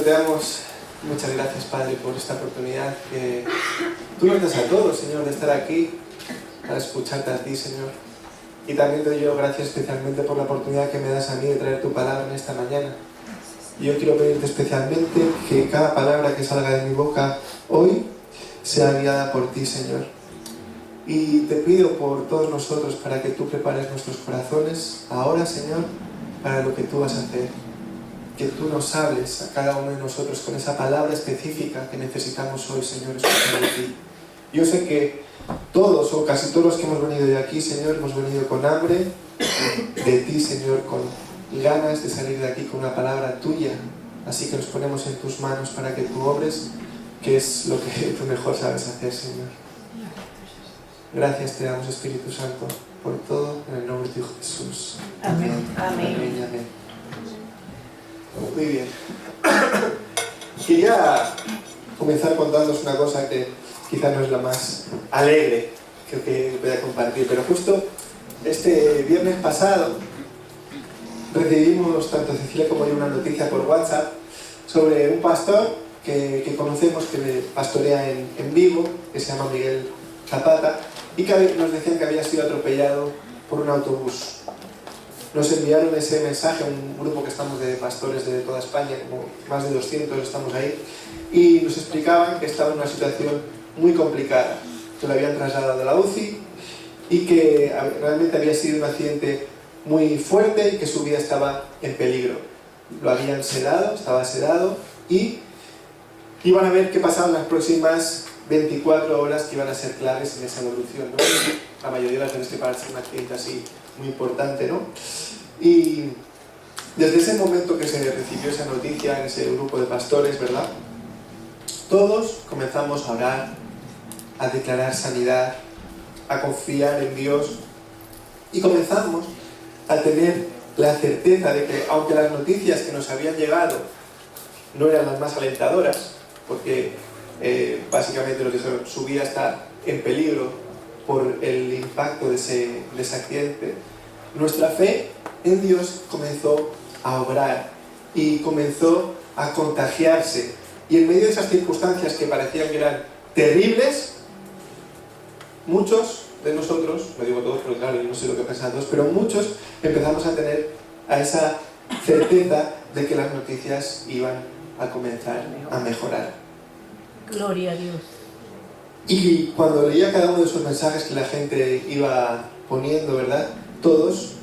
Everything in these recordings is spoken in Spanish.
te damos muchas gracias, Padre, por esta oportunidad que tú nos das a todos, Señor, de estar aquí para escucharte a ti, Señor. Y también te doy yo gracias especialmente por la oportunidad que me das a mí de traer tu palabra en esta mañana. Y yo quiero pedirte especialmente que cada palabra que salga de mi boca hoy sea guiada por ti, Señor. Y te pido por todos nosotros para que tú prepares nuestros corazones ahora, Señor, para lo que tú vas a hacer. Que tú nos hables a cada uno de nosotros con esa palabra específica que necesitamos hoy, Señor, escuchar de ti. Yo sé que todos o casi todos los que hemos venido de aquí, Señor, hemos venido con hambre de ti, Señor, con ganas de salir de aquí con una palabra tuya. Así que nos ponemos en tus manos para que tú obres, que es lo que tú mejor sabes hacer, Señor. Gracias te damos, Espíritu Santo, por todo, en el nombre de tu Hijo Jesús. Amén. Amén. Amén. Amén. Muy bien. Quería comenzar contándoos una cosa que quizá no es la más alegre que voy a compartir, pero justo este viernes pasado recibimos, tanto Cecilia como yo, una noticia por WhatsApp sobre un pastor que conocemos, que pastorea en Vigo, que se llama Miguel Zapata, y que nos decían que había sido atropellado por un autobús. Nos enviaron ese mensaje a un grupo que estamos de pastores de toda España, como más de 200 estamos ahí, y nos explicaban que estaba en una situación muy complicada, que lo habían trasladado a la UCI y que realmente había sido un accidente muy fuerte y que su vida estaba en peligro. Lo habían sedado, estaba sedado, y iban a ver qué pasaba en las próximas 24 horas que iban a ser claves en esa evolución, ¿no? La mayoría de las veces que parece un accidente así muy importante, ¿no? Y desde ese momento que se recibió esa noticia en ese grupo de pastores, ¿verdad?, todos comenzamos a orar, a declarar sanidad, a confiar en Dios, y comenzamos a tener la certeza de que, aunque las noticias que nos habían llegado no eran las más alentadoras, porque básicamente nos dijeron su vida está en peligro por el impacto de ese accidente, nuestra fe en Dios comenzó a obrar y comenzó a contagiarse. Y en medio de esas circunstancias que parecían que eran terribles, muchos de nosotros, no digo todos porque claro, yo no sé lo que pensan todos, pero muchos empezamos a tener a esa certeza de que las noticias iban a comenzar a mejorar. Gloria a Dios. Y cuando leía cada uno de esos mensajes que la gente iba poniendo, ¿verdad?, todos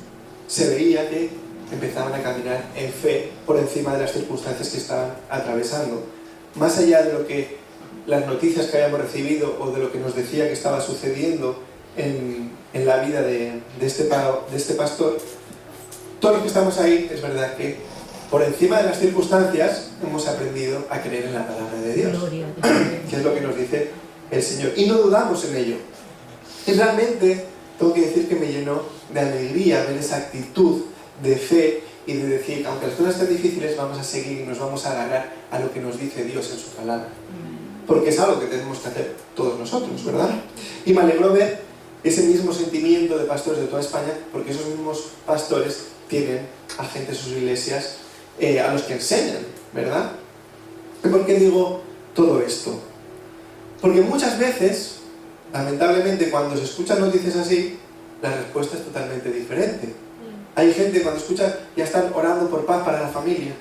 se veía que empezaban a caminar en fe por encima de las circunstancias que estaban atravesando. Más allá de lo que las noticias que habíamos recibido o de lo que nos decía que estaba sucediendo en la vida de este pastor, todos los que estamos ahí, es verdad que por encima de las circunstancias hemos aprendido a creer en la palabra de Dios, que es lo que nos dice el Señor, y no dudamos en ello. Y realmente tengo que decir que me llenó de alegría ver esa actitud de fe y de decir, aunque las cosas estén difíciles, vamos a seguir y nos vamos a agarrar a lo que nos dice Dios en su palabra, porque es algo que tenemos que hacer todos nosotros, ¿verdad? Y me alegró ver ese mismo sentimiento de pastores de toda España, porque esos mismos pastores tienen a gente en sus iglesias a los que enseñan, ¿verdad? ¿Y por qué digo todo esto? Porque muchas veces, lamentablemente, cuando se escuchan noticias así, la respuesta es totalmente diferente. Hay gente cuando escucha, ya están orando por paz para la familia.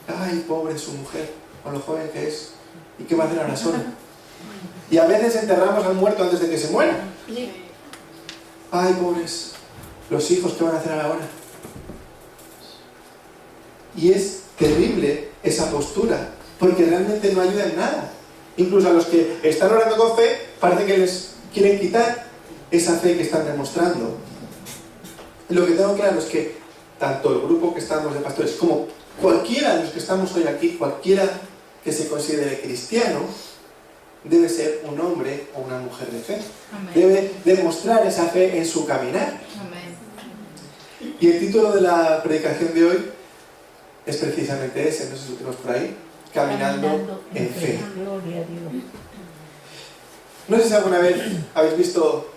Ay, pobre su mujer, o lo joven que es, ¿y qué va a hacer ahora sola? Y a veces enterramos al muerto antes de que se muera. Ay, pobres, los hijos, ¿qué van a hacer ahora? Y es terrible esa postura, porque realmente no ayuda en nada. Incluso a los que están orando con fe, parece que les quieren quitar esa fe que están demostrando. Lo que tengo claro es que tanto el grupo que estamos de pastores como cualquiera de los que estamos hoy aquí, cualquiera que se considere cristiano, debe ser un hombre o una mujer de fe. Amén. Debe demostrar esa fe en su caminar. Amén. Y el título de la predicación de hoy es precisamente ese, no sé si lo tenemos por ahí, Caminando en fe. Gloria a Dios. No sé si alguna vez habéis visto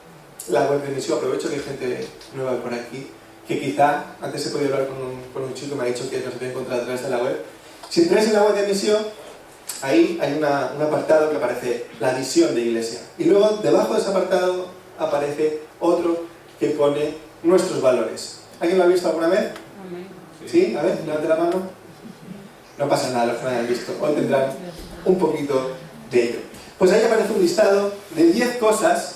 la web de Misión. Aprovecho que hay gente nueva por aquí, que quizá, antes he podido hablar con un chico que me ha dicho que nos había encontrado a través de la web, Si entráis en la web de misión, ahí hay un apartado que aparece la visión de iglesia. Y luego, debajo de ese apartado, aparece otro que pone nuestros valores. ¿Alguien lo ha visto alguna vez? ¿Sí? A ver, levante la mano. No pasa nada, los que no hayan visto. Hoy tendrán un poquito de ello. Pues ahí aparece un listado de 10 cosas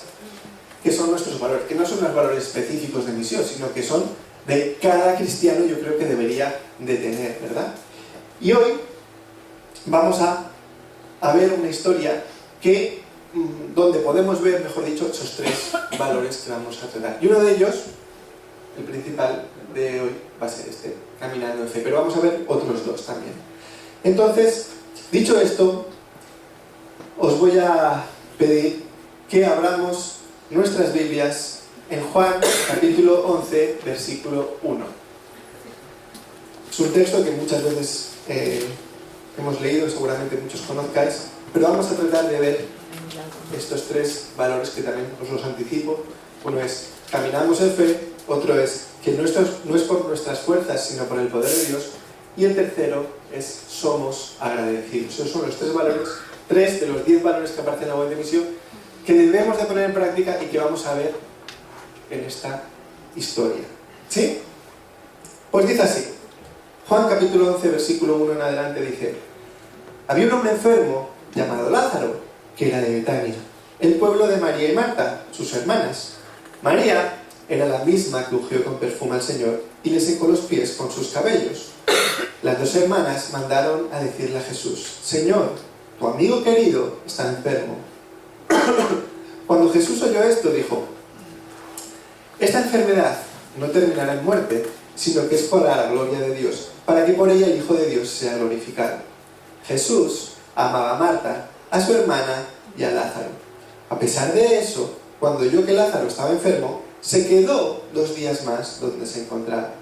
que son nuestros valores, que no son los valores específicos de misión, sino que son de cada cristiano, yo creo que debería de tener, ¿verdad? Y hoy vamos a ver una historia que, donde podemos ver, mejor dicho, esos 3 valores que vamos a tratar. Y uno de ellos, el principal de hoy, va a ser este, caminando en fe, pero vamos a ver otros 2 también. Entonces, dicho esto, os voy a pedir que abramos nuestras Biblias en Juan capítulo 11, versículo 1. Es un texto que muchas veces hemos leído, seguramente muchos conozcáis, pero vamos a tratar de ver estos 3 valores que también os los anticipo. Uno es caminamos en fe, otro es que no es por nuestras fuerzas, sino por el poder de Dios, y el tercero es somos agradecidos. Esos son los 3 valores, 3 de los 10 valores que aparecen en la web de misión, que debemos de poner en práctica y que vamos a ver en esta historia. ¿Sí? Pues dice así. Juan capítulo 11, versículo 1 en adelante dice: había un hombre enfermo llamado Lázaro, que era de Betania, el pueblo de María y Marta, sus hermanas. María era la misma que ungió con perfume al Señor y le secó los pies con sus cabellos. Las 2 hermanas mandaron a decirle a Jesús: Señor, tu amigo querido está enfermo. Cuando Jesús oyó esto, dijo: esta enfermedad no terminará en muerte, sino que es para la gloria de Dios, para que por ella el Hijo de Dios sea glorificado. Jesús amaba a Marta, a su hermana y a Lázaro. A pesar de eso, cuando oyó que Lázaro estaba enfermo, se quedó 2 días más donde se encontraba.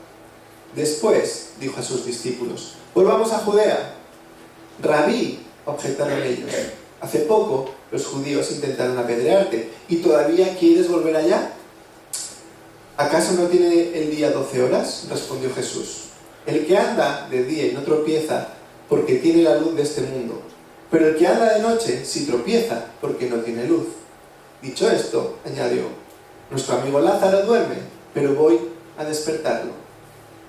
Después dijo a sus discípulos: volvamos a Judea. Rabí, objetaron ellos, hace poco los judíos intentaron apedrearte, ¿y todavía quieres volver allá? ¿Acaso no tiene el día 12 horas? Respondió Jesús. El que anda de día y no tropieza, porque tiene la luz de este mundo. Pero el que anda de noche sí tropieza, porque no tiene luz. Dicho esto, añadió: nuestro amigo Lázaro duerme, pero voy a despertarlo.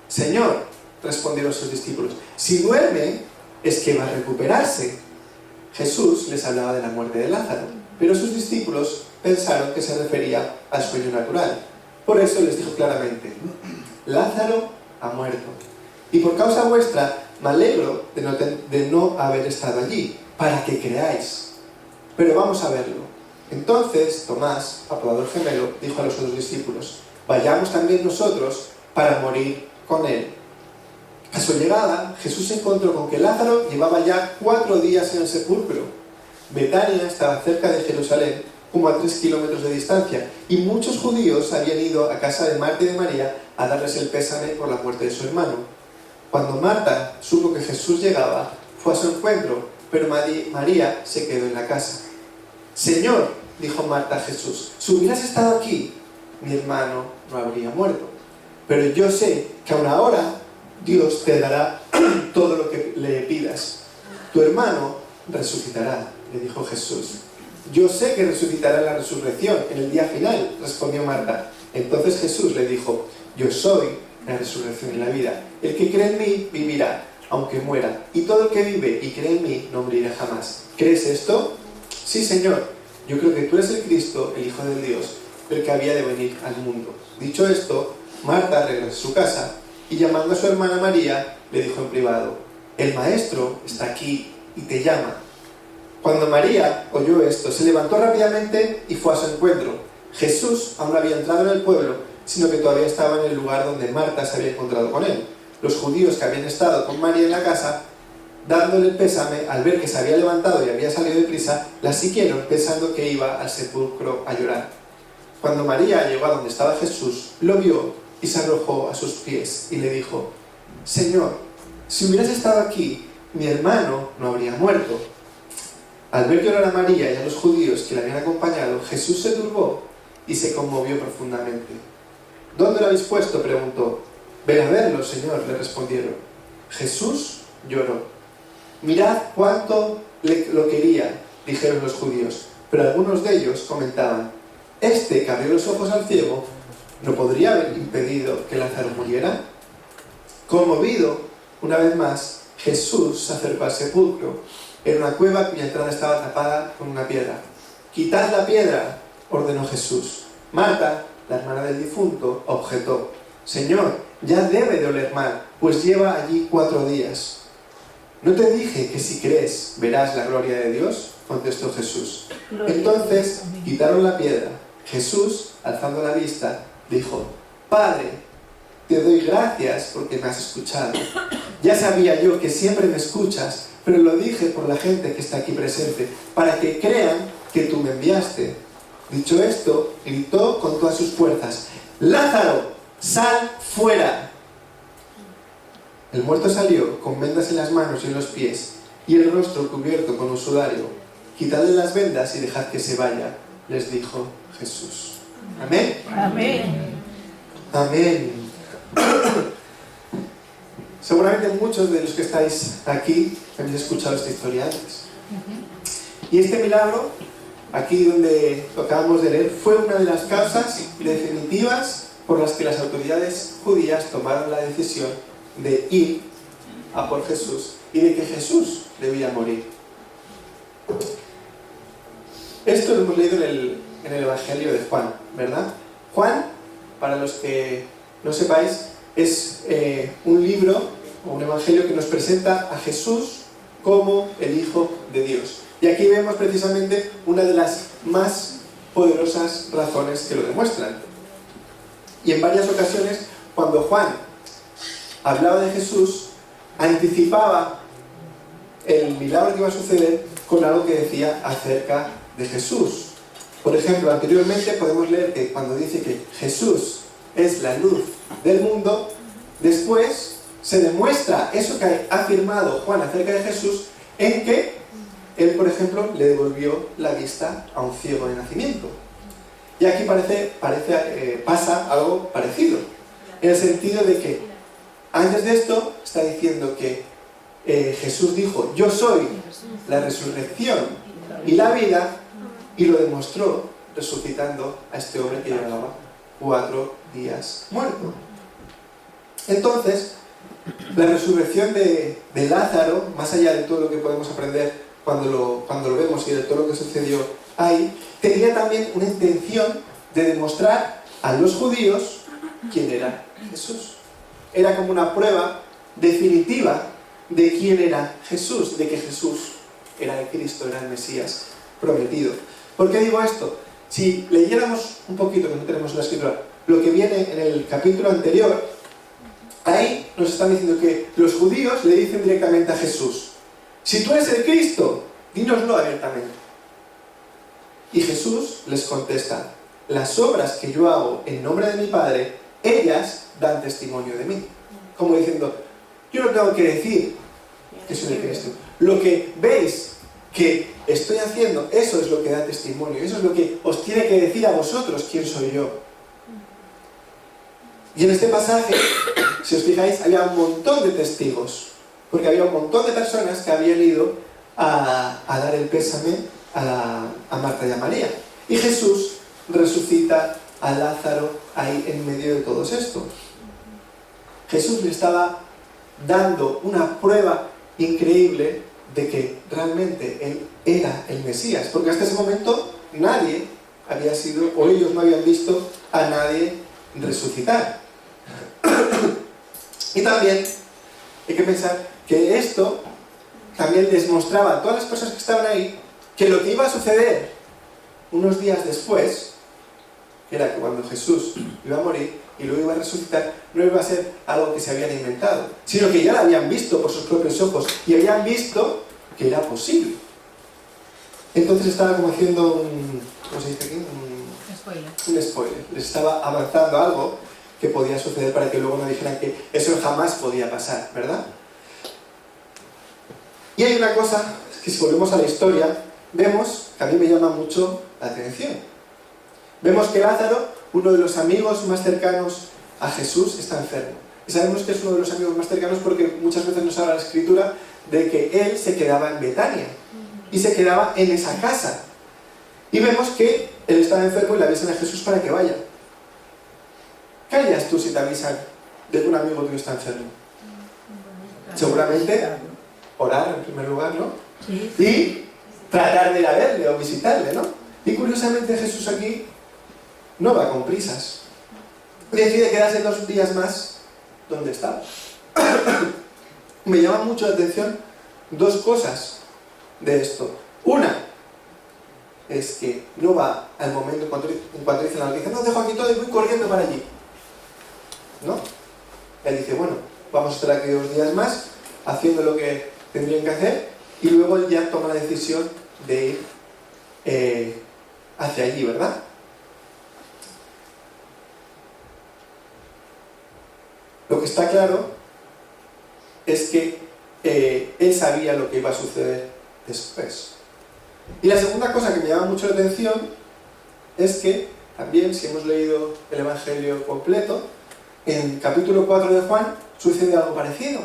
Señor, respondieron sus discípulos, si duerme, es que va a recuperarse. Jesús les hablaba de la muerte de Lázaro, pero sus discípulos pensaron que se refería al sueño natural. Por eso les dijo claramente: Lázaro ha muerto, y por causa vuestra me alegro de no haber estado allí, para que creáis. Pero vamos a verlo. Entonces Tomás, apodado Gemelo, dijo a los otros discípulos: vayamos también nosotros para morir con él. A su llegada, Jesús se encontró con que Lázaro llevaba ya 4 días en el sepulcro. Betania estaba cerca de Jerusalén, como a 3 kilómetros de distancia, y muchos judíos habían ido a casa de Marta y de María a darles el pésame por la muerte de su hermano. Cuando Marta supo que Jesús llegaba, fue a su encuentro, pero María se quedó en la casa. Señor, dijo Marta a Jesús, si hubieras estado aquí, mi hermano no habría muerto. Pero yo sé que aún ahora Dios te dará todo lo que le pidas. Tu hermano resucitará, le dijo Jesús. Yo sé que resucitará en la resurrección, en el día final, respondió Marta. Entonces Jesús le dijo: yo soy la resurrección y la vida. El que cree en mí vivirá, aunque muera. Y todo el que vive y cree en mí no morirá jamás. ¿Crees esto? Sí, Señor. Yo creo que tú eres el Cristo, el Hijo de Dios, el que había de venir al mundo. Dicho esto, Marta regresó a su casa y llamando a su hermana María, le dijo en privado: el maestro está aquí y te llama. Cuando María oyó esto, se levantó rápidamente y fue a su encuentro. Jesús aún no había entrado en el pueblo, sino que todavía estaba en el lugar donde Marta se había encontrado con él. Los judíos que habían estado con María en la casa, dándole el pésame, al ver que se había levantado y había salido deprisa, la siguieron pensando que iba al sepulcro a llorar. Cuando María llegó a donde estaba Jesús, lo vio y se arrojó a sus pies y le dijo: Señor, si hubieras estado aquí, mi hermano no habría muerto. Al ver llorar a María y a los judíos que la habían acompañado, Jesús se turbó y se conmovió profundamente. ¿Dónde lo habéis puesto?, preguntó. Ven a verlo, Señor, le respondieron. Jesús lloró. Mirad cuánto lo quería, dijeron los judíos. Pero algunos de ellos comentaban: este que abrió los ojos al ciego, ¿no podría haber impedido que Lázaro muriera? Conmovido, una vez más, Jesús se acercó al sepulcro. Era una cueva cuya entrada estaba tapada con una piedra. «Quitad la piedra», ordenó Jesús. Marta, la hermana del difunto, objetó: «Señor, ya debe de oler mal, pues lleva allí 4 días». «¿No te dije que si crees verás la gloria de Dios?», contestó Jesús. Entonces quitaron la piedra. Jesús, alzando la vista, dijo: «Padre, te doy gracias porque me has escuchado. Ya sabía yo que siempre me escuchas, pero lo dije por la gente que está aquí presente, para que crean que tú me enviaste». Dicho esto, gritó con todas sus fuerzas: «Lázaro, sal fuera». El muerto salió con vendas en las manos y en los pies, y el rostro cubierto con un sudario. «Quitadle las vendas y dejad que se vaya», les dijo Jesús. Amén. Amén. Amén. Seguramente muchos de los que estáis aquí habéis escuchado esta historia antes. Y este milagro, aquí donde lo acabamos de leer, fue una de las causas definitivas por las que las autoridades judías tomaron la decisión de ir a por Jesús y de que Jesús debía morir. Esto lo hemos leído en el Evangelio de Juan, ¿verdad? Juan, para los que no sepáis, es un libro o un evangelio que nos presenta a Jesús como el Hijo de Dios. Y aquí vemos precisamente una de las más poderosas razones que lo demuestran. Y en varias ocasiones, cuando Juan hablaba de Jesús, anticipaba el milagro que iba a suceder con algo que decía acerca de Jesús. Por ejemplo, anteriormente podemos leer que cuando dice que Jesús es la luz del mundo, después se demuestra eso que ha afirmado Juan acerca de Jesús en que él, por ejemplo, le devolvió la vista a un ciego de nacimiento. Y aquí pasa algo parecido, en el sentido de que antes de esto está diciendo que Jesús dijo: «Yo soy la resurrección y la vida», y lo demostró resucitando a este hombre que llevaba 4 días muerto. Entonces, la resurrección de Lázaro, más allá de todo lo que podemos aprender cuando lo vemos y de todo lo que sucedió ahí, tenía también una intención de demostrar a los judíos quién era Jesús. Era como una prueba definitiva de quién era Jesús, de que Jesús era el Cristo, era el Mesías prometido. ¿Por qué digo esto? Si leyéramos un poquito, que no tenemos la escritura, lo que viene en el capítulo anterior, ahí nos están diciendo que los judíos le dicen directamente a Jesús: «Si tú eres el Cristo, dínoslo abiertamente». Y Jesús les contesta: «Las obras que yo hago en nombre de mi Padre, ellas dan testimonio de mí». Como diciendo: yo no tengo que decir que soy el Cristo. Lo que veis que estoy haciendo, eso es lo que da testimonio, eso es lo que os tiene que decir a vosotros quién soy yo. Y en este pasaje, si os fijáis, había un montón de testigos, porque había un montón de personas que habían ido a dar el pésame a Marta y a María. Y Jesús resucita a Lázaro ahí en medio de todo esto. Jesús le estaba dando una prueba increíble de que realmente él era el Mesías, porque hasta ese momento nadie había sido, o ellos no habían visto a nadie resucitar. Y también hay que pensar que esto también les mostraba a todas las personas que estaban ahí que lo que iba a suceder unos días después, que era que cuando Jesús iba a morir y luego iba a resucitar, no iba a ser algo que se habían inventado, sino que ya lo habían visto por sus propios ojos y habían visto que era posible. Entonces estaba como haciendo ¿cómo se dice aquí? Un spoiler. Les estaba avanzando algo que podía suceder para que luego no dijeran que eso jamás podía pasar, ¿verdad? Y hay una cosa que, si volvemos a la historia, vemos que a mí me llama mucho la atención. Vemos que Lázaro, uno de los amigos más cercanos a Jesús, está enfermo. Y sabemos que es uno de los amigos más cercanos porque muchas veces nos habla la Escritura de que él se quedaba en Betania y se quedaba en esa casa. Y vemos que él estaba enfermo y le avisan a Jesús para que vaya. ¿Qué harías tú si te avisan de que un amigo tuyo está enfermo? Seguramente orar en primer lugar, ¿no? Sí. Y tratar de ir a verle o visitarle, ¿no? Y curiosamente Jesús aquí no va con prisas. Decide quedarse 2 días más donde estaba. Me llama mucho la atención 2 cosas de esto. Una es que no va al momento en cuanto dice la noticia, no, dejo aquí todo y voy corriendo para allí. ¿No? Él dice, bueno, vamos a estar aquí 2 días más haciendo lo que tendrían que hacer y luego él ya toma la decisión de ir hacia allí, ¿verdad? Lo que está claro es que él sabía lo que iba a suceder después. Y la segunda cosa que me llama mucho la atención es que también, si hemos leído el Evangelio completo, en capítulo 4 de Juan sucede algo parecido.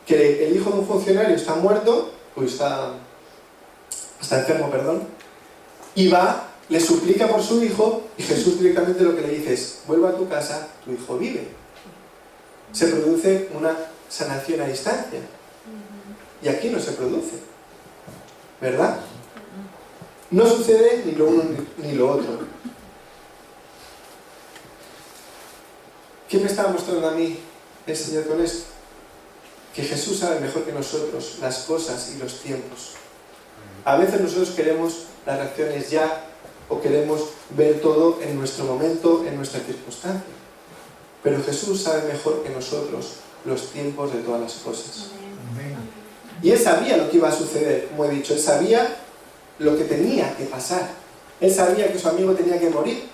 Que el hijo de un funcionario está muerto, está enfermo, perdón, y va, le suplica por su hijo, y Jesús directamente lo que le dice es, vuelva a tu casa, tu hijo vive. Se produce una sanación a distancia. Y aquí no se produce, ¿verdad? No sucede ni lo uno ni lo otro. ¿Qué me estaba mostrando a mí el Señor con esto? Que Jesús sabe mejor que nosotros las cosas y los tiempos. A veces nosotros queremos las reacciones ya o queremos ver todo en nuestro momento, en nuestra circunstancia. Pero Jesús sabe mejor que nosotros los tiempos de todas las cosas. Y Él sabía lo que iba a suceder, como he dicho. Él sabía lo que tenía que pasar. Él sabía que su amigo tenía que morir,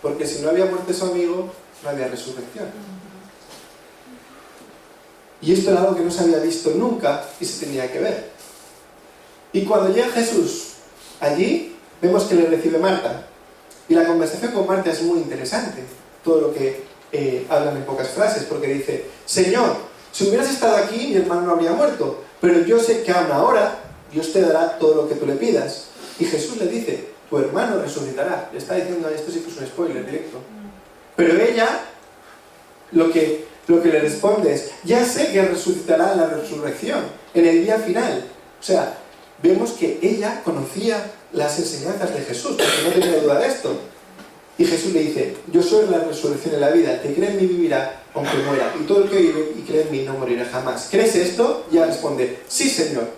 porque si no había muerte su amigo, no había resurrección. Y esto era algo que no se había visto nunca y se tenía que ver. Y cuando llega Jesús allí, vemos que le recibe Marta. Y la conversación con Marta es muy interesante. Todo lo que hablan en pocas frases, porque dice, Señor, si hubieras estado aquí, mi hermano no habría muerto. Pero yo sé que aún ahora Dios te dará todo lo que tú le pidas. Y Jesús le dice, tu hermano resucitará. Le está diciendo, esto sí que es un spoiler directo. Pero ella, lo que le responde es, ya sé que resucitará en la resurrección, en el día final. O sea, vemos que ella conocía las enseñanzas de Jesús, porque no tenía duda de esto. Y Jesús le dice, yo soy la resurrección y la vida, el que cree en mí vivirá aunque muera, y todo el que vive y cree en mí no morirá jamás. ¿Crees esto? Y ella responde, sí, Señor,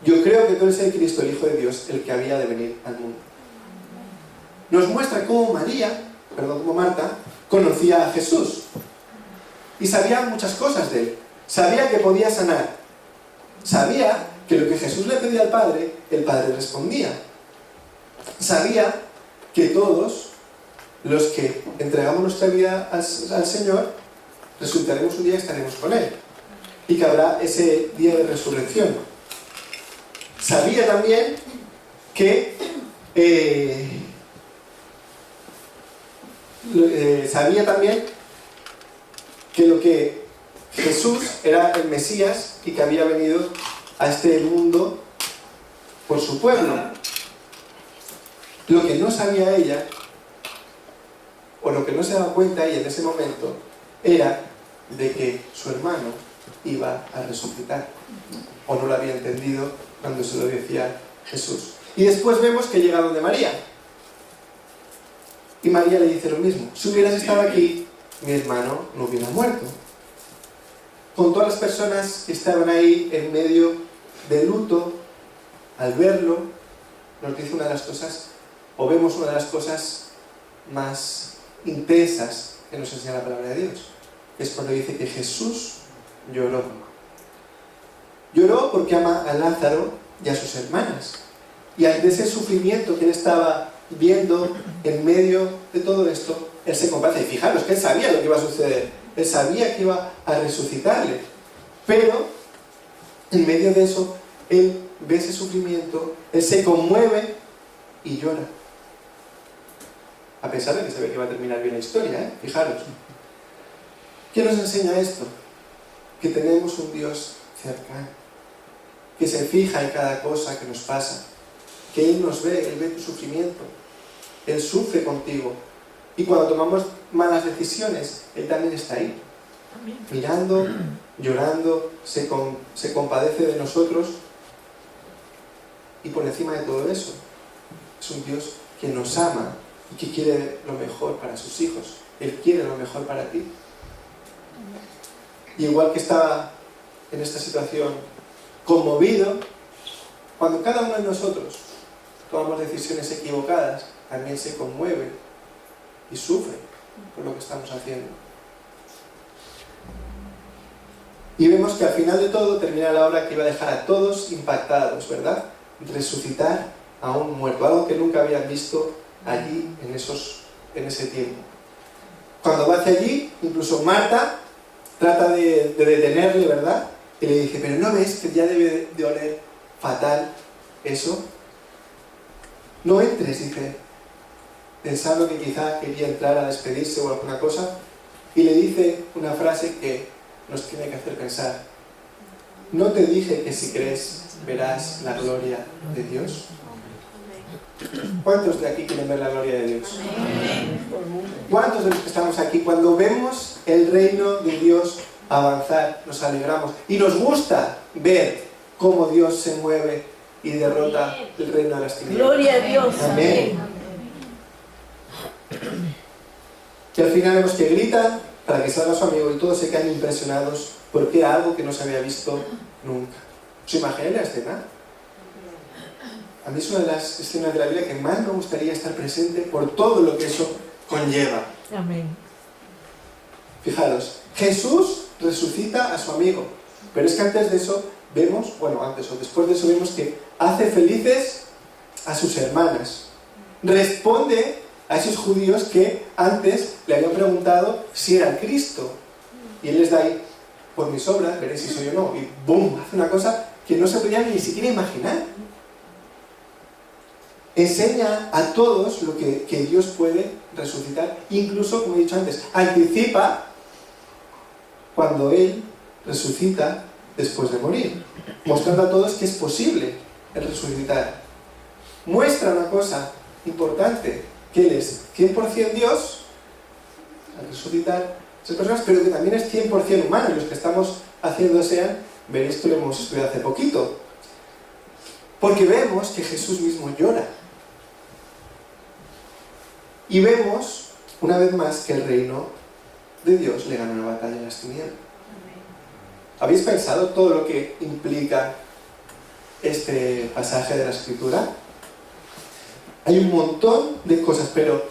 yo creo que tú eres el Cristo, el Hijo de Dios, el que había de venir al mundo. Nos muestra cómo Marta conocía a Jesús y sabía muchas cosas de él. Sabía que podía sanar, sabía que lo que Jesús le pedía al Padre, el Padre respondía. Sabía que todos los que entregamos nuestra vida al Señor, resucitaremos un día y estaremos con Él. Y que habrá ese día de resurrección. Sabía también que lo que Jesús era el Mesías y que había venido a este mundo por su pueblo. Lo que no sabía ella, o lo que no se daba cuenta ella en ese momento, era de que su hermano iba a resucitar. O no lo había entendido cuando se lo decía Jesús. Y después vemos que llega donde María. Y María le dice lo mismo. Si hubieras estado aquí, mi hermano no hubiera muerto. Con todas las personas que estaban ahí en medio de luto, al verlo, nos dice una de las cosas, o vemos una de las cosas más intensas que nos enseña la palabra de Dios. Es cuando dice que Jesús lloró. Lloró porque ama a Lázaro y a sus hermanas. Y ante ese sufrimiento que él estaba viendo en medio de todo esto, él se compadece. Y fijaros que él sabía lo que iba a suceder. Él sabía que iba a resucitarle. Pero, en medio de eso, él ve ese sufrimiento, él se conmueve y llora. A pesar de que se ve que va a terminar bien la historia, fijaros. ¿Qué nos enseña esto? Que tenemos un Dios cercano, que se fija en cada cosa que nos pasa, que Él nos ve, Él ve tu sufrimiento, Él sufre contigo. Y cuando tomamos malas decisiones, Él también está ahí, mirando, llorando, se compadece de nosotros. Y por encima de todo eso, es un Dios que nos ama y que quiere lo mejor para sus hijos. Él quiere lo mejor para ti. Y igual que estaba en esta situación conmovido, cuando cada uno de nosotros tomamos decisiones equivocadas, también se conmueve y sufre por lo que estamos haciendo. Y vemos que al final de todo termina la obra que iba a dejar a todos impactados, ¿verdad? Resucitar a un muerto, algo que nunca habían visto allí en ese tiempo. Cuando va hacia allí, incluso Marta trata de detenerle, ¿verdad? Y le dice, pero ¿no ves que ya debe de oler fatal eso? No entres, dice, pensando que quizá quería entrar a despedirse o alguna cosa, y le dice una frase que nos tiene que hacer pensar. ¿No te dije que si crees verás la gloria de Dios? ¿Cuántos de aquí quieren ver la gloria de Dios? ¿Cuántos de los que estamos aquí, cuando vemos el reino de Dios avanzar, nos alegramos? Y nos gusta ver cómo Dios se mueve y derrota el reino de las tinieblas. Gloria a Dios. Amén. Y al final vemos que gritan para que salga su amigo y todos se quedan impresionados porque era algo que no se había visto nunca. ¿Os imagináis la escena? A mí es una de las escenas de la Biblia que más me gustaría estar presente por todo lo que eso conlleva. Amén. Fijaros, Jesús resucita a su amigo, pero es que antes de eso vemos, bueno, antes o después de eso vemos que hace felices a sus hermanas. Responde a esos judíos que antes le habían preguntado si era el Cristo. Y Él les da ahí, por mis obras, veréis si soy o no. Y ¡bum! Hace una cosa que no se podían ni siquiera imaginar. Enseña a todos lo que Dios puede resucitar. Incluso, como he dicho antes, anticipa cuando Él resucita después de morir. Mostrando a todos que es posible el resucitar. Muestra una cosa importante, que Él es 100% Dios al resucitar a esas personas, pero que también es 100% humano. Y los que estamos haciendo SEAN, veréis que lo hemos estudiado hace poquito. Porque vemos que Jesús mismo llora. Y vemos, una vez más, que el reino de Dios le gana una batalla en las tinieblas. ¿Habéis pensado todo lo que implica este pasaje de la Escritura? Hay un montón de cosas, pero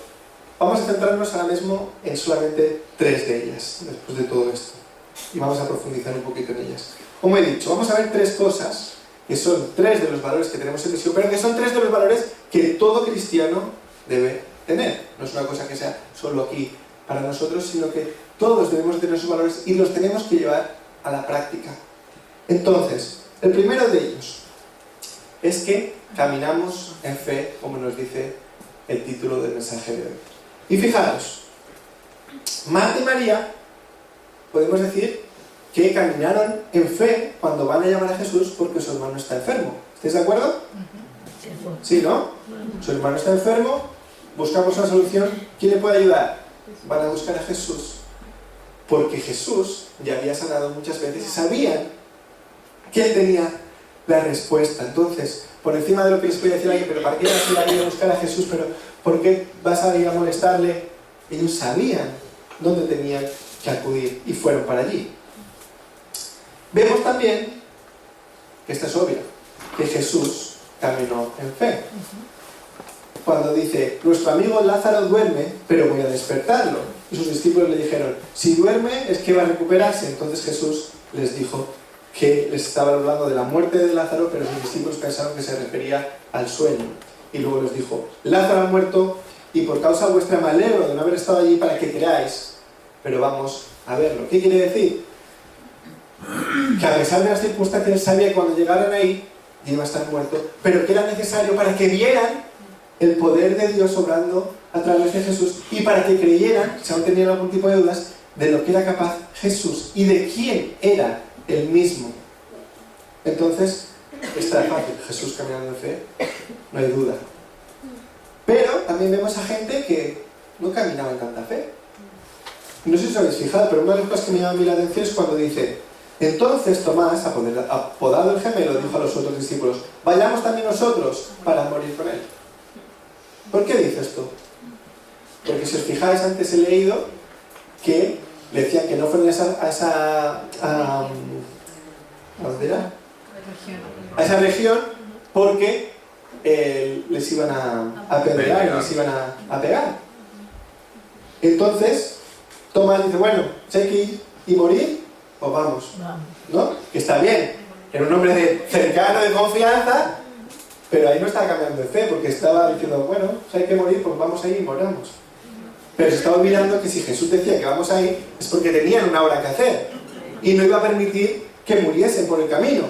vamos a centrarnos ahora mismo en solamente 3 de ellas, después de todo esto. Y vamos a profundizar un poquito en ellas. Como he dicho, vamos a ver 3 cosas, que son 3 de los valores que tenemos en misión, pero que son 3 de los valores que todo cristiano debe tener. No es una cosa que sea solo aquí para nosotros, sino que todos debemos tener esos valores y los tenemos que llevar a la práctica. Entonces, el primero de ellos es que caminamos en fe, como nos dice el título del mensaje de hoy. Y fijaros, Marta y María, podemos decir que caminaron en fe cuando van a llamar a Jesús porque su hermano está enfermo. ¿Estáis de acuerdo? Sí, ¿no? Su hermano está enfermo, buscamos una solución. ¿Quién le puede ayudar? Van a buscar a Jesús. Porque Jesús ya había sanado muchas veces y sabían que Él tenía la respuesta. Entonces, por encima de lo que les podía decir alguien, pero ¿para qué vas a ir a buscar a Jesús? ¿Pero por qué vas a ir a molestarle? Ellos sabían dónde tenían que acudir y fueron para allí. Vemos también, que esta es obvia, que Jesús caminó en fe. Cuando dice, nuestro amigo Lázaro duerme, pero voy a despertarlo. Y sus discípulos le dijeron, si duerme es que va a recuperarse. Entonces Jesús les dijo que les estaba hablando de la muerte de Lázaro, pero sus discípulos pensaron que se refería al sueño. Y luego les dijo, Lázaro ha muerto y por causa vuestra me alegro de no haber estado allí para que creáis. Pero vamos a verlo. ¿Qué quiere decir? Que a pesar de las circunstancias, él sabía que cuando llegaran ahí iba a estar muerto, pero que era necesario para que vieran el poder de Dios obrando a través de Jesús y para que creyeran, si aún tenían algún tipo de dudas, de lo que era capaz Jesús y de quién era Él mismo, entonces está fácil. Jesús caminando en fe, no hay duda. Pero también vemos a gente que no caminaba en tanta fe. No sé si os habéis fijado, pero una de las cosas que me llama a mí la atención es cuando dice: entonces Tomás, apodado el gemelo, dijo a los otros discípulos: vayamos también nosotros para morir con él. ¿Por qué dice esto? Porque si os fijáis, antes he leído que le decían que no fueran ¿a dónde era? A esa región, porque les iban a apedrear, les iban a pegar. Entonces Tomás dice: bueno, si hay que ir y morir, pues vamos, ¿no? Que está bien, era un hombre cercano, de confianza, pero ahí no estaba cambiando de fe, porque estaba diciendo: bueno, si hay que morir, pues vamos ahí y moramos. Pero se estaba olvidando que si Jesús decía que vamos ahí, es porque tenían una obra que hacer y no iba a permitir que muriesen por el camino.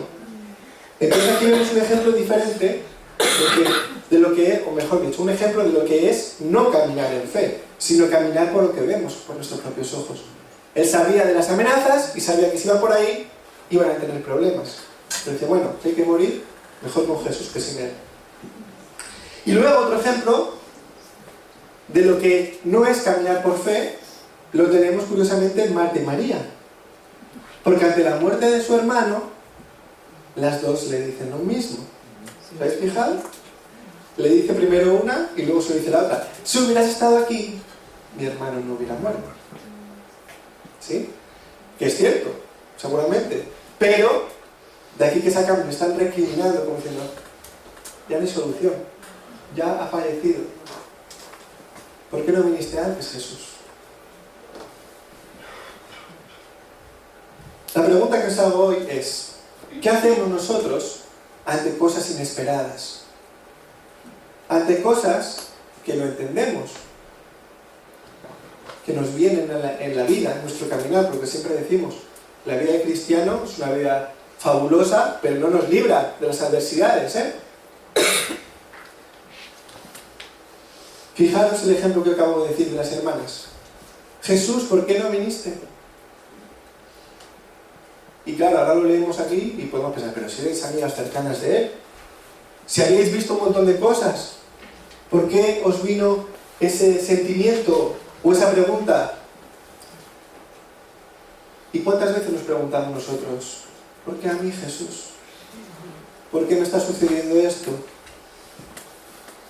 Entonces aquí vemos un ejemplo diferente de lo que es, o mejor dicho, un ejemplo de lo que es no caminar en fe, sino caminar por lo que vemos, por nuestros propios ojos. Él sabía de las amenazas y sabía que si iban por ahí iban a tener problemas. Pero decía: bueno, si hay que morir, mejor con Jesús que sin él. Y luego otro ejemplo de lo que no es caminar por fe lo tenemos curiosamente en Marta y María, porque ante la muerte de su hermano las dos le dicen lo mismo. ¿Os habéis fijado? Le dice primero una y luego se lo dice la otra: si hubieras estado aquí, mi hermano no hubiera muerto. ¿Sí? Que es cierto, seguramente, pero de aquí que sacan, me están recriminando como diciendo: ya no hay solución, ya ha fallecido. ¿Por qué no viniste antes, Jesús? La pregunta que os hago hoy es: ¿qué hacemos nosotros ante cosas inesperadas? Ante cosas que no entendemos, que nos vienen en la vida, en nuestro caminar, porque siempre decimos: la vida de cristiano es una vida fabulosa, pero no nos libra de las adversidades, ¿eh? Fijaros el ejemplo que acabo de decir de las hermanas. Jesús, ¿por qué no viniste? Y claro, ahora lo leemos aquí y podemos pensar: pero si erais amigas cercanas de él, si habéis visto un montón de cosas, ¿por qué os vino ese sentimiento o esa pregunta? ¿Y cuántas veces nos preguntamos nosotros: ¿por qué a mí, Jesús? ¿Por qué me está sucediendo esto?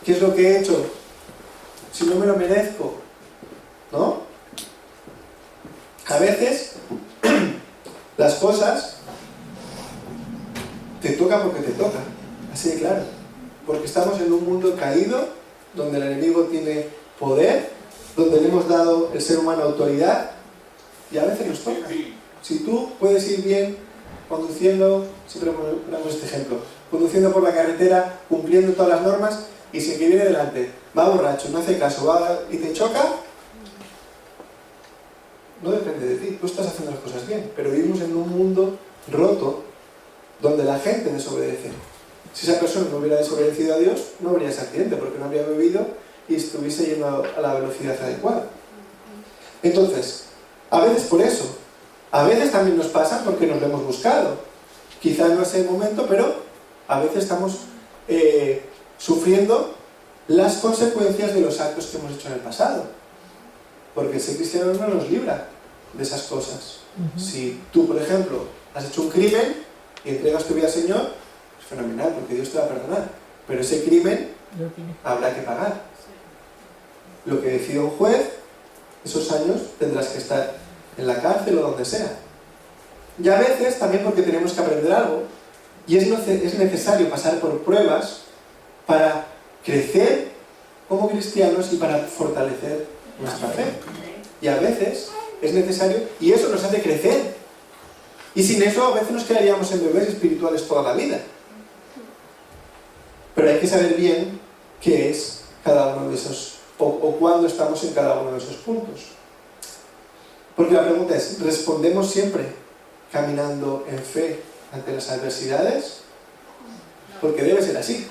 ¿Qué es lo que he hecho? Si no me lo merezco, ¿no? A veces las cosas te tocan porque te tocan, así de claro. Porque estamos en un mundo caído, donde el enemigo tiene poder, donde le hemos dado el ser humano autoridad, y a veces nos toca. Si tú puedes ir bien conduciendo, siempre ponemos este ejemplo, conduciendo por la carretera, cumpliendo todas las normas, y si el que viene delante va borracho, no hace caso, va y te choca, no depende de ti, tú estás haciendo las cosas bien, pero vivimos en un mundo roto, donde la gente desobedece. Si esa persona no hubiera desobedecido a Dios, no habría ese accidente, porque no habría bebido y estuviese yendo a la velocidad adecuada. Entonces, a veces por eso, a veces también nos pasa porque nos lo hemos buscado. Quizá no es el momento, pero a veces estamos sufriendo las consecuencias de los actos que hemos hecho en el pasado. Porque el ser cristiano no nos libra de esas cosas. Si tú, por ejemplo, has hecho un crimen y entregas tu vida al Señor, es fenomenal, porque Dios te va a perdonar. Pero ese crimen habrá que pagar. Lo que decida un juez, esos años tendrás que estar en la cárcel o donde sea. Y a veces también porque tenemos que aprender algo, y es necesario pasar por pruebas para crecer como cristianos y para fortalecer nuestra fe. Y a veces es necesario, y eso nos hace crecer. Y sin eso a veces nos quedaríamos en bebés espirituales toda la vida. Pero hay que saber bien qué es cada uno de esos, o cuándo estamos en cada uno de esos puntos. Porque la pregunta es: ¿respondemos siempre caminando en fe ante las adversidades? Porque debe ser así.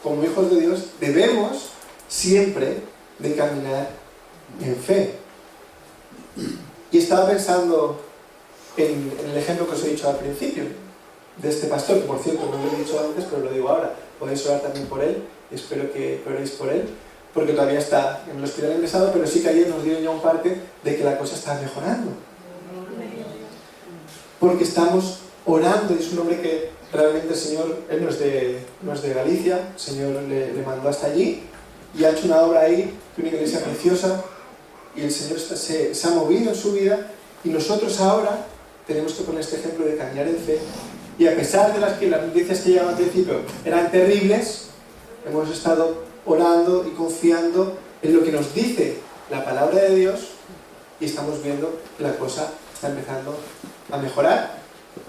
Como hijos de Dios debemos siempre de caminar en fe. Y estaba pensando en el ejemplo que os he dicho al principio, de este pastor, que por cierto no lo he dicho antes, pero lo digo ahora. Podéis orar también por él, y espero que oréis por él, porque todavía está en el hospital ingresado, pero sí que ayer nos dieron ya un parte de que la cosa está mejorando. Porque estamos orando, y es un hombre que realmente el Señor, él no es de Galicia, el Señor le mandó hasta allí, y ha hecho una obra ahí, una iglesia preciosa, y el Señor se ha movido en su vida, y nosotros ahora tenemos que poner este ejemplo de caminar en fe, y a pesar de las noticias que llegaban al principio eran terribles, hemos estado orando y confiando en lo que nos dice la palabra de Dios, y estamos viendo que la cosa está empezando a mejorar,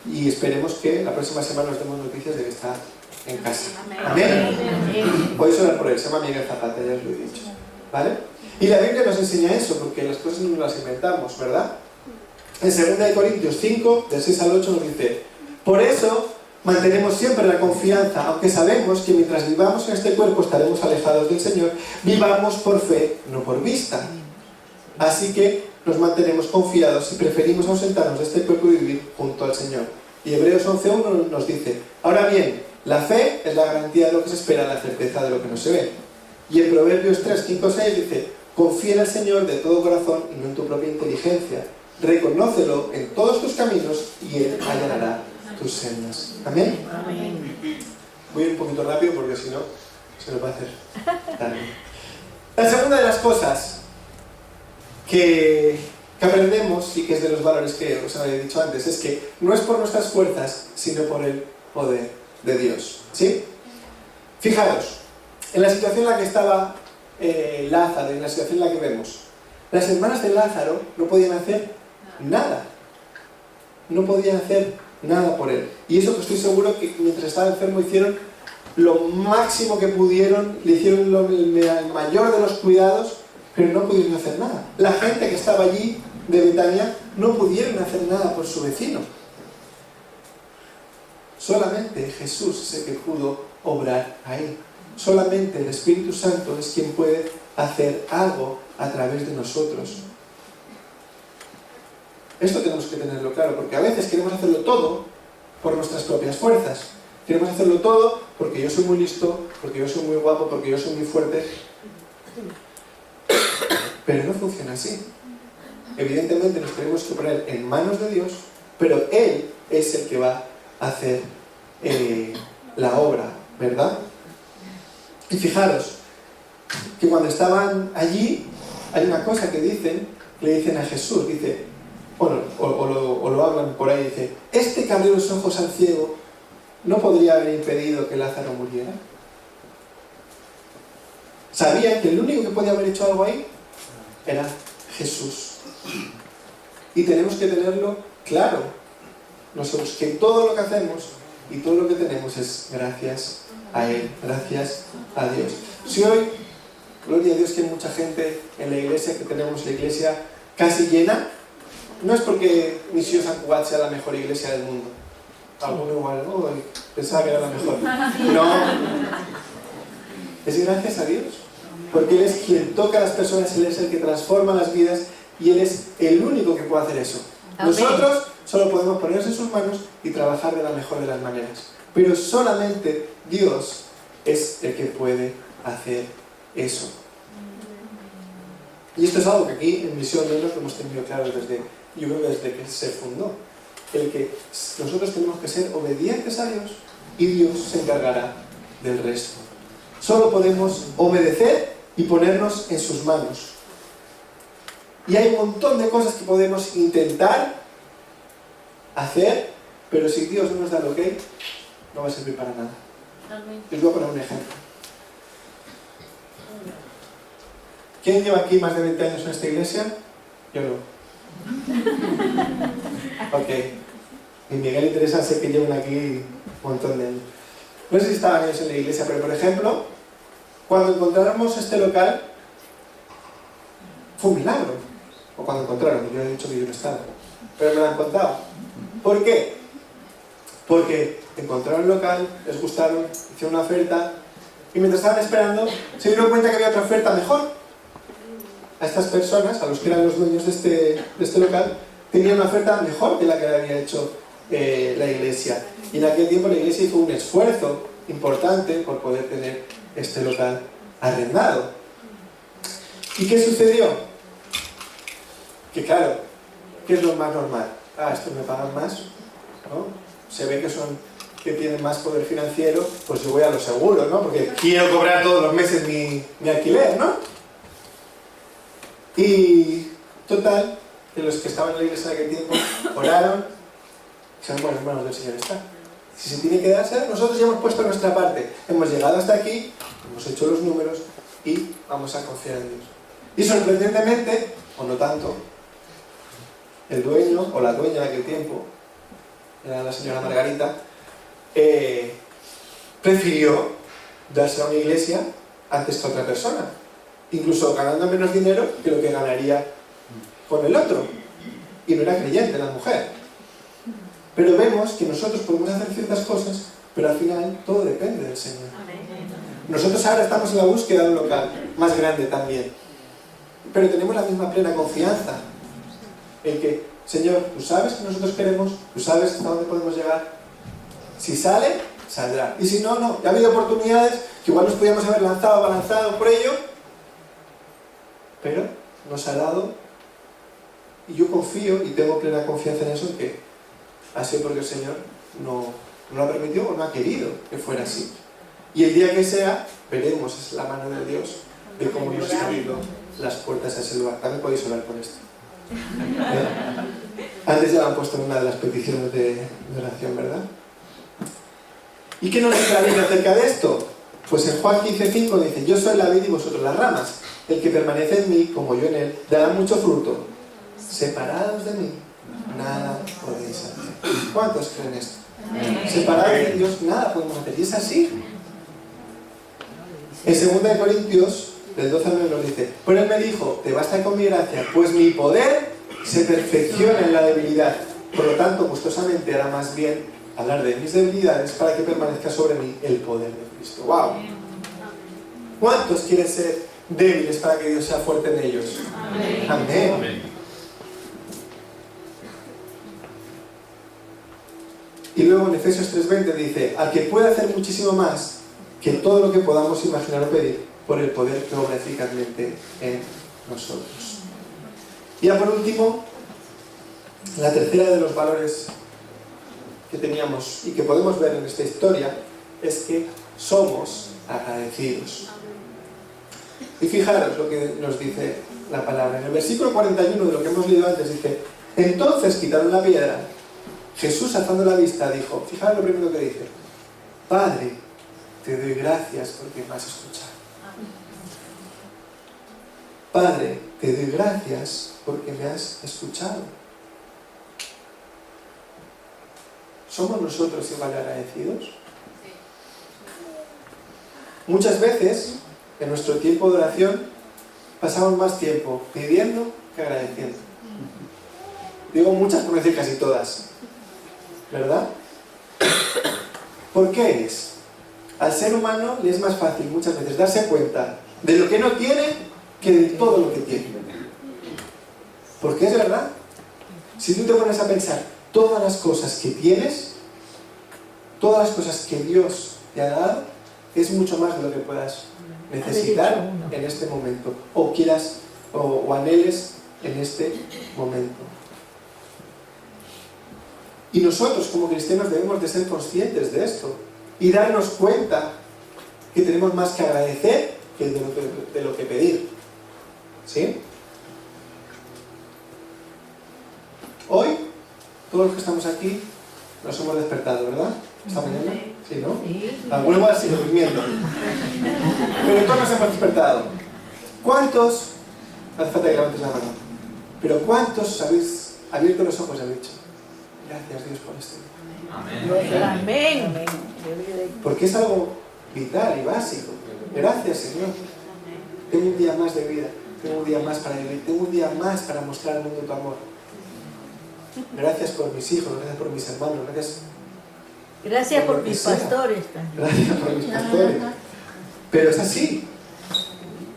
y esperemos que la próxima semana nos demos noticias de que está en casa. Amén. Podéis orar por él, se llama Miguel Zapata, ya os lo he dicho. ¿Vale? Y la Biblia nos enseña eso, porque las cosas no nos las inventamos, ¿verdad? En 2 Corintios 5, del 6 al 8 nos dice: por eso mantenemos siempre la confianza, aunque sabemos que mientras vivamos en este cuerpo estaremos alejados del Señor, vivamos por fe, no por vista. Así que nos mantenemos confiados y preferimos ausentarnos de este cuerpo y vivir junto al Señor. Y Hebreos 11.1 nos dice: ahora bien, la fe es la garantía de lo que se espera, la certeza de lo que no se ve. Y en Proverbios 3:5-6 dice: confía en el Señor de todo corazón y no en tu propia inteligencia. Reconócelo en todos tus caminos y Él allanará tus sendas. ¿Amén? Amén. Voy un poquito rápido porque si no se nos va a hacer tarde. La segunda de las cosas que aprendemos, y que es de los valores que os había dicho antes, es que no es por nuestras fuerzas, sino por el poder de Dios. ¿Sí? Fijaros, en la situación en la que estaba Lázaro, en la situación en la que vemos, las hermanas de Lázaro no podían hacer nada. No podían hacer nada por él. Y eso que estoy seguro que mientras estaba enfermo hicieron lo máximo que pudieron, le hicieron el mayor de los cuidados, pero no pudieron hacer nada. La gente que estaba allí de Betania no pudieron hacer nada por su vecino. Solamente Jesús es el que pudo obrar ahí. Solamente el Espíritu Santo es quien puede hacer algo a través de nosotros. Esto tenemos que tenerlo claro, porque a veces queremos hacerlo todo por nuestras propias fuerzas. Queremos hacerlo todo porque yo soy muy listo, porque yo soy muy guapo, porque yo soy muy fuerte. Pero no funciona así. Evidentemente nos tenemos que poner en manos de Dios, pero Él es el que va a hacer la obra, ¿verdad? Y fijaros que cuando estaban allí hay una cosa que le dicen a Jesús, dice, bueno, o lo hablan por ahí, dice: este que abrió los ojos al ciego no podría haber impedido que Lázaro muriera. Sabían que el único que podía haber hecho algo ahí era Jesús. Y tenemos que tenerlo claro nosotros, que todo lo que hacemos y todo lo que tenemos es gracias a Él, gracias a Dios. Si hoy, gloria a Dios, que hay mucha gente en la iglesia, que tenemos la iglesia casi llena, no es porque Misión San Cugat sea la mejor iglesia del mundo. Alguno igual, ¿no? Pensaba que era la mejor. No. Es gracias a Dios. Porque Él es quien toca a las personas, Él es el que transforma las vidas y Él es el único que puede hacer eso. Amén. Nosotros solo podemos ponernos en sus manos y trabajar de la mejor de las maneras. Pero solamente Dios es el que puede hacer eso. Y esto es algo que aquí en Misión Lenos lo hemos tenido claro yo creo que desde que se fundó. El que nosotros tenemos que ser obedientes a Dios y Dios se encargará del resto. Solo podemos obedecer y ponernos en sus manos. Y hay un montón de cosas que podemos intentar hacer, pero si Dios no nos da el ok, no va a servir para nada. Les voy a poner un ejemplo. ¿Quién lleva aquí más de 20 años en esta iglesia? Yo no. Ok. Y Miguel y Teresa sé que llevan aquí un montón de años. No sé si estaban ellos en la iglesia, pero por ejemplo, cuando encontramos este local, fue un milagro. O cuando encontraron, yo he dicho que yo no estaba. Pero me lo han contado. ¿Por qué? Porque encontraron el local, les gustaron, hicieron una oferta, y mientras estaban esperando, se dieron cuenta que había otra oferta mejor. a estas personas, a los que eran los dueños de este local, tenían una oferta mejor que la que había hecho la iglesia. Y en aquel tiempo la iglesia hizo un esfuerzo importante por poder tener este local arrendado. ¿Y qué sucedió? Que claro, ¿qué es lo más normal? Estos me pagan más, ¿no? Se ve que tienen más poder financiero, pues yo voy a lo seguro, ¿no? Porque quiero cobrar todos los meses mi alquiler, ¿no? Y total, que los que estaban en la iglesia en aquel tiempo oraron, dijeron, bueno, hermanos del Señor está. Si se tiene que darse, nosotros ya hemos puesto nuestra parte. Hemos llegado hasta aquí, hemos hecho los números y vamos a confiar en Dios. Y sorprendentemente, o no tanto, el dueño o la dueña de aquel tiempo, era la señora Margarita, prefirió darse a una iglesia antes que a otra persona, incluso ganando menos dinero que lo que ganaría con el otro. Y no era creyente la mujer. Pero vemos que nosotros podemos hacer ciertas cosas, pero al final todo depende del Señor. Nosotros ahora estamos en la búsqueda de un local más grande también, pero tenemos la misma plena confianza en que, Señor, tú sabes que nosotros queremos, tú sabes hasta dónde podemos llegar. Si sale, saldrá. Y si no, no. Ya ha habido oportunidades que igual nos podíamos haber abalanzado por ello, pero nos ha dado, y yo confío y tengo plena confianza en eso, que ha sido porque el Señor no lo ha permitido o no ha querido que fuera así. Y el día que sea, veremos, es la mano de Dios, de cómo nos ha abierto las puertas a ese lugar. También podéis hablar con esto. Antes ya lo han puesto en una de las peticiones de oración, ¿verdad? ¿Y qué nos dice la Biblia acerca de esto? Pues en Juan 15:5 dice, yo soy la vid y vosotros las ramas. El que permanece en mí, como yo en él, dará mucho fruto. Separados de mí, nada podéis hacer. ¿Cuántos creen esto? Separados de Dios, nada podemos hacer. Y es así. En 2 Corintios, del 12 al 9 nos dice, pero él me dijo, te basta con mi gracia, pues mi poder se perfecciona en la debilidad. Por lo tanto, gustosamente hará más bien hablar de mis debilidades para que permanezca sobre mí el poder de Cristo. ¡Wow! ¿Cuántos quieren ser débiles para que Dios sea fuerte en ellos? Amén. Amén. Amén. Y luego en Efesios 3:20 dice, al que puede hacer muchísimo más que todo lo que podamos imaginar o pedir, por el poder que obra eficazmente en nosotros. Y ya por último, la tercera de los valores que teníamos y que podemos ver en esta historia es que somos agradecidos. Y fijaros lo que nos dice la palabra. En el versículo 41 de lo que hemos leído antes dice, entonces quitaron la piedra. Jesús, alzando la vista, dijo, fijaros lo primero que dice, Padre, te doy gracias porque me has escuchado. Padre, te doy gracias porque me has escuchado. ¿Somos nosotros igual agradecidos? Muchas veces, en nuestro tiempo de oración, pasamos más tiempo pidiendo que agradeciendo. Digo muchas por decir casi todas, ¿verdad? ¿Por qué es? Al ser humano le es más fácil muchas veces darse cuenta de lo que no tiene que de todo lo que tiene. Porque es verdad. Si tú te pones a pensar todas las cosas que tienes, todas las cosas que Dios te ha dado, es mucho más de lo que puedas necesitar en este momento, o quieras o anheles en este momento. Y nosotros como cristianos debemos de ser conscientes de esto y darnos cuenta que tenemos más que agradecer que de lo que pedir. ¿Sí? Hoy, todos los que estamos aquí nos hemos despertado, ¿verdad? ¿Esta mañana? Sí, ¿no? Algunos van a seguir durmiendo. Pero todos nos hemos despertado. ¿Cuántos? No hace falta que levantes la mano. Pero ¿cuántos habéis abierto los ojos y habéis dicho, gracias Dios por esto? Amén. Amén. Porque es algo vital y básico. Gracias, Señor. Tengo un día más de vida. Tengo un día más para vivir. Tengo un día más para mostrar al mundo tu amor. Gracias por mis hijos. Gracias por mis hermanos. Gracias por mis pastores también. Gracias por mis pastores. Pero es así.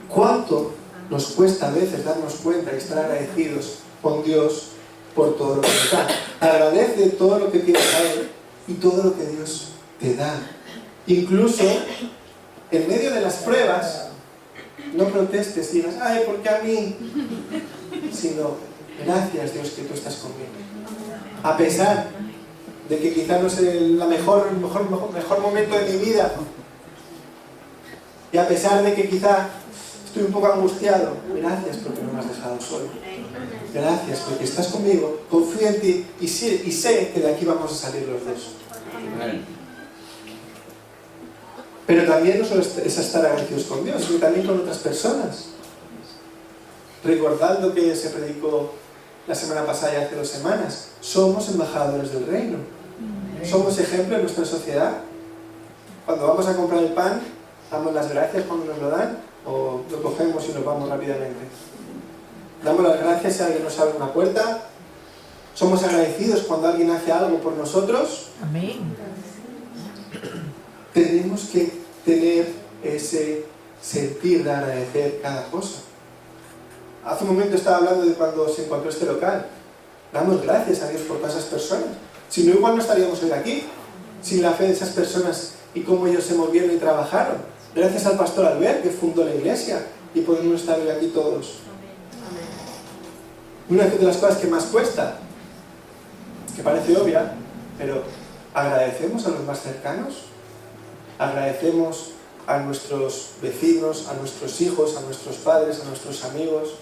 ¿Cuánto nos cuesta a veces darnos cuenta y estar agradecidos con Dios por todo lo que nos da. Agradece todo lo que tienes a Él y todo lo que Dios te da. Incluso en medio de las pruebas, no protestes y digas, ay, ¿por qué a mí? Sino, gracias Dios que tú estás conmigo. A pesar de que quizás no es el mejor momento de mi vida, y a pesar de que quizá estoy un poco angustiado, gracias porque no me has dejado solo. Gracias porque estás conmigo, confío en ti y sé que de aquí vamos a salir los dos. Pero también no solo es estar agradecidos con Dios, sino también con otras personas. Recordando que se predicó la semana pasada y hace 2 semanas, somos embajadores del reino. Somos ejemplo en nuestra sociedad. Cuando vamos a comprar el pan, damos las gracias cuando nos lo dan o lo cogemos y nos vamos rápidamente. Damos las gracias si alguien nos abre una puerta. Somos agradecidos cuando alguien hace algo por nosotros. Amén. Tenemos que tener ese sentir de agradecer cada cosa. Hace un momento estaba hablando de cuando se encontró este local. Damos gracias a Dios por todas esas personas. Si no, igual no estaríamos hoy aquí, sin la fe de esas personas y cómo ellos se movieron y trabajaron. Gracias al pastor Albert, que fundó la iglesia, y podemos estar hoy aquí todos. Una de las cosas que más cuesta, que parece obvia, pero agradecemos a los más cercanos, agradecemos a nuestros vecinos, a nuestros hijos, a nuestros padres, a nuestros amigos.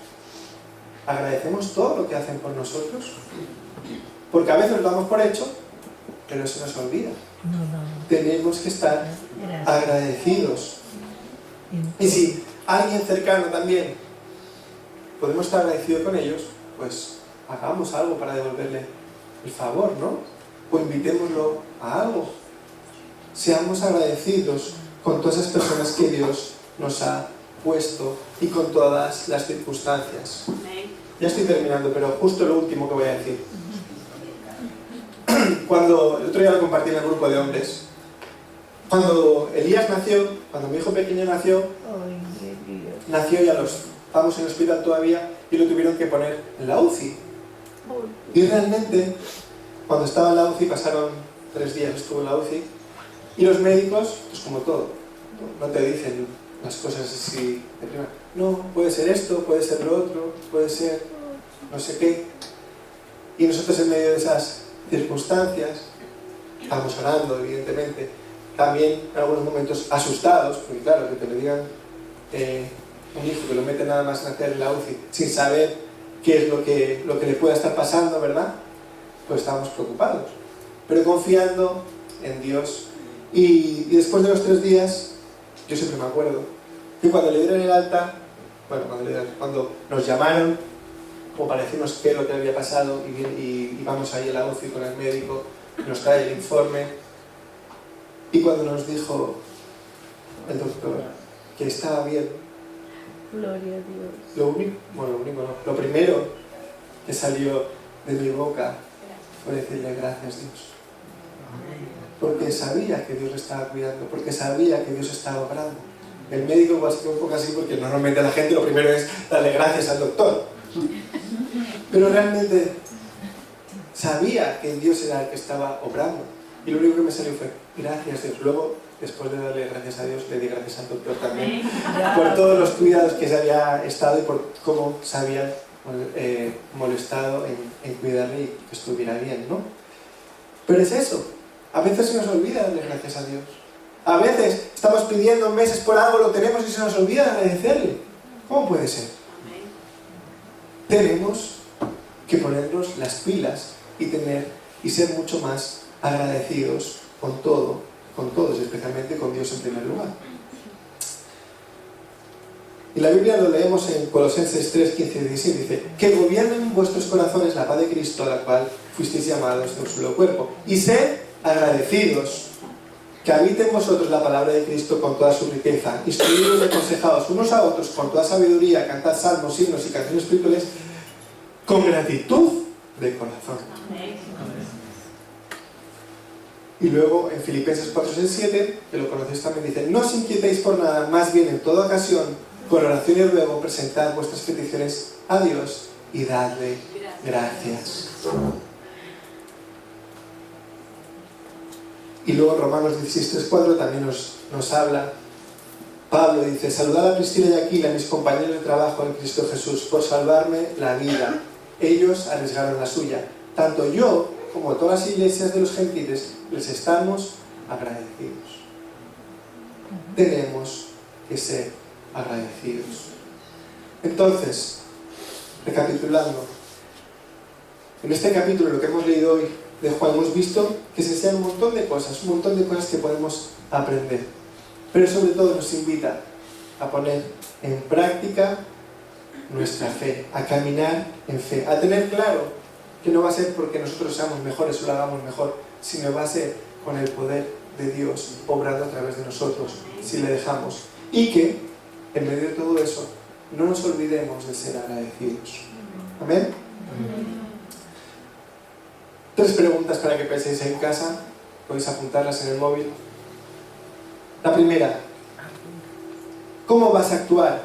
Agradecemos todo lo que hacen por nosotros, porque a veces lo damos por hecho, pero se nos olvida. Tenemos que estar agradecidos. Y si alguien cercano también podemos estar agradecidos con ellos, pues hagamos algo para devolverle el favor, ¿no? O invitémoslo a algo. Seamos agradecidos con todas esas personas que Dios nos ha puesto y con todas las circunstancias. Ya estoy terminando, pero justo lo último que voy a decir. Cuando el otro día lo compartí en el grupo de hombres, cuando Elías nació, cuando mi hijo pequeño nació ya estábamos en el hospital todavía y lo tuvieron que poner en la UCI. Y realmente, cuando estaba en la UCI, pasaron 3 días, estuvo en la UCI, y los médicos, pues como todo, no te dicen las cosas así de primera. No, puede ser esto, puede ser lo otro, puede ser no sé qué. Y nosotros en medio de esas circunstancias, estamos orando, evidentemente, también en algunos momentos asustados, porque claro, que te lo digan un hijo que lo mete nada más nacer en la UCI, sin saber qué es lo que le pueda estar pasando, ¿verdad? Pues estábamos preocupados, pero confiando en Dios. Y después de los 3 días, yo siempre me acuerdo que cuando le dieron el alta, bueno, cuando nos llamaron, como para decirnos qué es lo que había pasado, y vamos ahí a la UCI con el médico, nos trae el informe, y cuando nos dijo el doctor que estaba bien, Gloria a Dios. lo primero que salió de mi boca fue decirle gracias Dios. Porque sabía que Dios le estaba cuidando, porque sabía que Dios estaba obrando. El médico igual se quedó un poco así porque normalmente la gente lo primero es darle gracias al doctor. Pero realmente sabía que Dios era el que estaba obrando. Y lo único que me salió fue gracias Dios. Luego, después de darle gracias a Dios, le di gracias al doctor también por todos los cuidados que se había estado y por cómo se habían molestado en cuidarle y que estuviera bien, ¿no? Pero es eso. A veces se nos olvida darle gracias a Dios. A veces estamos pidiendo meses por algo, lo tenemos y se nos olvida agradecerle. ¿Cómo puede ser? Tenemos que ponernos las pilas y ser mucho más agradecidos con todos, especialmente con Dios en primer lugar. Y la Biblia lo leemos en Colosenses 3, 15 y 16, dice: que gobiernen en vuestros corazones la paz de Cristo, a la cual fuisteis llamados de un solo cuerpo, y sed agradecidos, que habite en vosotros la palabra de Cristo con toda su riqueza, instruidos y aconsejados unos a otros con toda sabiduría, cantad salmos, himnos y canciones espirituales con gratitud de corazón. Y luego en Filipenses 4, 6, 7, que lo conocéis también, dice: no os inquietéis por nada, más bien en toda ocasión, Con oración y ruego presentad vuestras peticiones a Dios y dadle gracias. Y luego Romanos 16:3-4 también nos habla. Pablo dice: saludad a Priscila y a Aquila, mis compañeros de trabajo en Cristo Jesús, por salvarme la vida. Ellos arriesgaron la suya. Tanto yo como todas las iglesias de los gentiles les estamos agradecidos. Tenemos que ser agradecidos. Entonces, recapitulando, en este capítulo, lo que hemos leído hoy de Juan, hemos visto que se enseñan un montón de cosas que podemos aprender. Pero sobre todo nos invita a poner en práctica nuestra fe, a caminar en fe, a tener claro que no va a ser porque nosotros seamos mejores o lo hagamos mejor, sino va a ser con el poder de Dios obrando a través de nosotros, si le dejamos. Y que, en medio de todo eso, no nos olvidemos de ser agradecidos. ¿Amén? 3 preguntas para que penséis en casa, podéis apuntarlas en el móvil. La primera: ¿cómo vas a actuar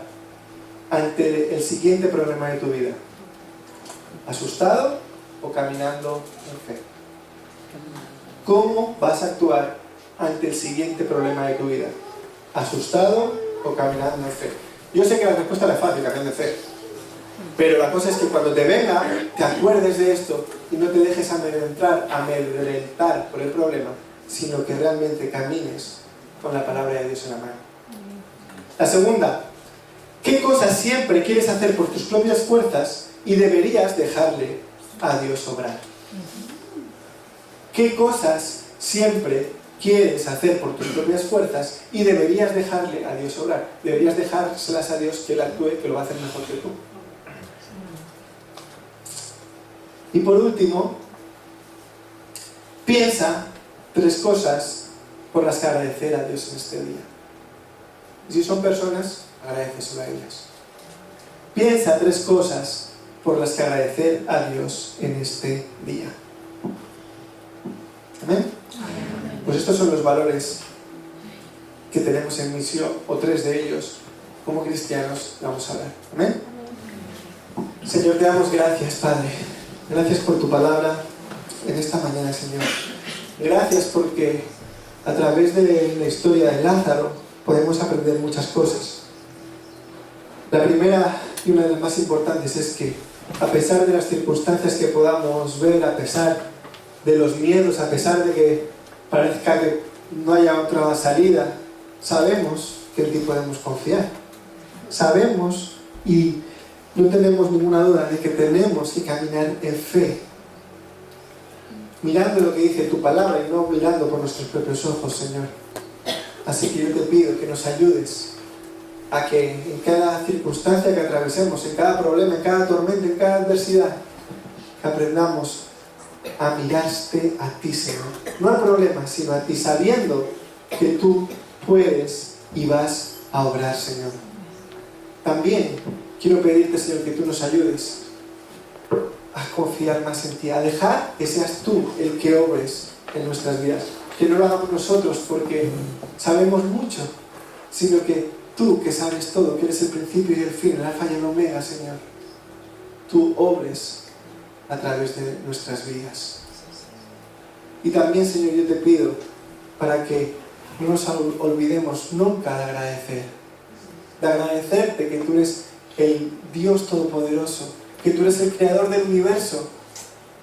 ante el siguiente problema de tu vida? ¿Asustado o caminando en fe? ¿Cómo vas a actuar ante el siguiente problema de tu vida? ¿Asustado o caminando en fe? Yo sé que la respuesta es fácil, caminando en fe. Pero la cosa es que cuando te venga, te acuerdes de esto y no te dejes amedrentar por el problema, sino que realmente camines con la palabra de Dios en la mano. La segunda: ¿qué cosas siempre quieres hacer por tus propias fuerzas y deberías dejarle a Dios obrar? ¿Qué cosas siempre quieres hacer por tus propias fuerzas y deberías dejarle a Dios obrar? Deberías dejárselas a Dios, que Él actúe, que lo va a hacer mejor que tú. Y por último, piensa 3 cosas por las que agradecer a Dios en este día. Y si son personas, agradeceselo a ellas. Piensa 3 cosas por las que agradecer a Dios en este día. ¿Amén? Pues estos son los valores que tenemos en misión, o 3 de ellos, como cristianos, vamos a ver. ¿Amén? Señor, te damos gracias, Padre. Gracias por tu palabra en esta mañana, Señor. Gracias porque a través de la historia de Lázaro podemos aprender muchas cosas. La primera y una de las más importantes es que, a pesar de las circunstancias que podamos ver, a pesar de los miedos, a pesar de que parezca que no haya otra salida, sabemos que en ti podemos confiar. Sabemos y no tenemos ninguna duda de que tenemos que caminar en fe, mirando lo que dice tu palabra y no mirando por nuestros propios ojos, Señor. Así que yo te pido que nos ayudes a que en cada circunstancia que atravesemos, en cada problema, en cada tormenta, en cada adversidad, que aprendamos a mirarte a ti, Señor. No al problema, sino a ti, sabiendo que tú puedes y vas a obrar, Señor. También quiero pedirte, Señor, que tú nos ayudes a confiar más en ti, a dejar que seas tú el que obres en nuestras vidas. Que no lo hagamos nosotros porque sabemos mucho, sino que tú, que sabes todo, que eres el principio y el fin, el alfa y el omega, Señor, tú obres a través de nuestras vidas. Y también, Señor, yo te pido para que no nos olvidemos nunca de agradecerte que tú eres el Dios Todopoderoso, que tú eres el Creador del universo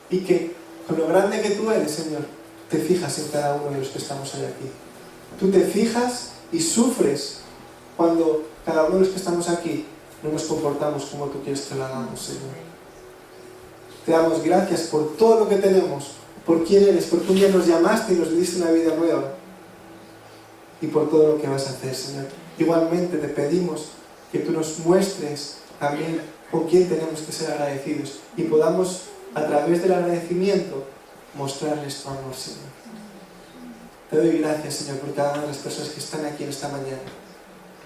y que con lo grande que tú eres, Señor, te fijas en cada uno de los que estamos hoy aquí. Tú te fijas y sufres cuando cada uno de los que estamos aquí no nos comportamos como tú quieres que lo hagamos, Señor. Te damos gracias por todo lo que tenemos, por quién eres, porque un día nos llamaste y nos diste una vida nueva, y por todo lo que vas a hacer, Señor. Igualmente te pedimos que tú nos muestres también con quién tenemos que ser agradecidos y podamos, a través del agradecimiento, mostrarles tu amor, Señor. Te doy gracias, Señor, por cada una de las personas que están aquí en esta mañana,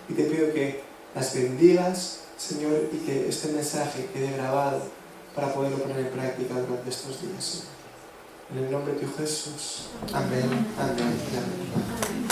y te pido que las bendigas, Señor, y que este mensaje quede grabado para poderlo poner en práctica durante estos días, Señor. En el nombre de tu Jesús. Amén. Amén. Amén.